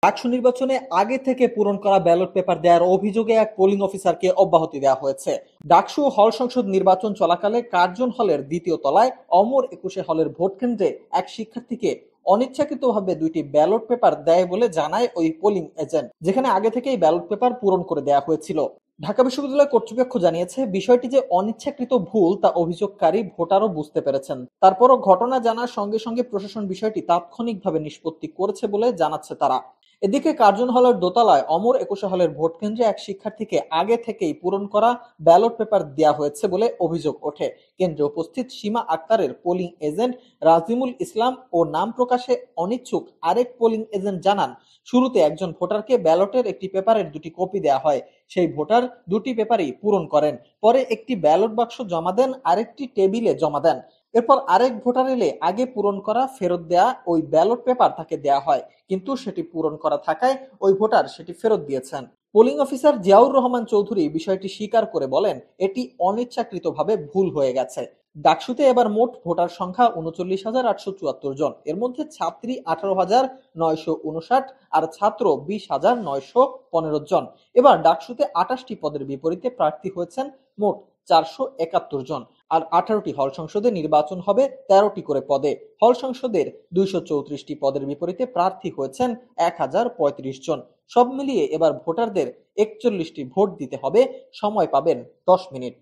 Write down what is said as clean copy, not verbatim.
ডাকসু নির্বাচনে আগে থেকে পূরণ করা ব্যালট পেপার দেওয়ার অভিযোগে এক পোলিং অফিসারকে অব্যাহতি দেওয়া হয়েছে। ডাকসু হল সংসদ নির্বাচন চলাকালে কার্জন হলের দ্বিতীয় তলায় অমর ২১ হলের ভোট কেন্দ্রে এক শিক্ষার্থীকে অনিচ্ছাকৃতভাবে দুইটি ব্যালট পেপার দেয় বলে জানায় ওই পোলিং এজেন্ট, যেখানে আগে থেকেই ব্যালট পেপার পূরণ করে দেওয়া হয়েছিল। ঢাকা বিশ্ববিদ্যালয় কর্তৃপক্ষ জানিয়েছে, বিষয়টি যে অনিচ্ছাকৃত ভুল তা অভিযোগকারী ভোটারও বুঝতে পেরেছেন। তারপরও ঘটনা জানার সঙ্গে সঙ্গে প্রশাসন বিষয়টি তাৎক্ষণিকভাবে নিষ্পত্তি করেছে বলে জানাচ্ছে তারা। এদিকে কার্জন হলের দোতলায় অমর ২১ হলের ভোট কেন্দ্রে এক শিক্ষার্থীকে আগে থেকেই পূরণ করা ব্যালট পেপার দেওয়া হয়েছে বলে অভিযোগ ওঠে। কেন্দ্রে উপস্থিত সীমা আক্তারের পোলিং এজেন্ট রাজিমুল ইসলাম ও নাম প্রকাশে অনিচ্ছুক আরেক পোলিং এজেন্ট জানান, শুরুতে একজন ভোটারকে ব্যালটের একটি পেপারের দুটি কপি দেওয়া হয়। সেই ভোটার দুটি পেপারই পূরণ করেন। পরে একটি ব্যালট বাক্স জমা দেন, আরেকটি টেবিলে জমা দেন। এরপর আরেক ভোটার এলে আগে পূরণ করা ফেরত দেয়া ওই ব্যালট পেপার তাকে দেয়া হয়, কিন্তু সেটি পূরণ করা থাকায় ওই ভোটার সেটি ফেরত দিয়েছেন। পোলিং অফিসার জিয়াউর রহমান চৌধুরী বিষয়টি স্বীকার করে বলেন, এটি অনিচ্ছাকৃতভাবে ভুল হয়ে গেছে। ডাকসুতে এবার মোট ভোটার সংখ্যা ৩৯,৮৭৪ জন। এর মধ্যে ছাত্রী ১৮,৯৫৯ আর ছাত্র ২০,৯১৫ জন। এবার ডাকসুতে ২৮টি পদের বিপরীতে প্রার্থী হয়েছেন মোট ৪৭১ জন। আর ১৮টি হল সংসদে নির্বাচন হবে ১৩টি করে পদে। হল সংসদের ২৩৪টি পদের বিপরীতে প্রার্থী হয়েছেন ১,০৩৫ জন। সব মিলিয়ে এবার ভোটারদের ৪১টি ভোট দিতে হবে, সময় পাবেন ১০ মিনিট।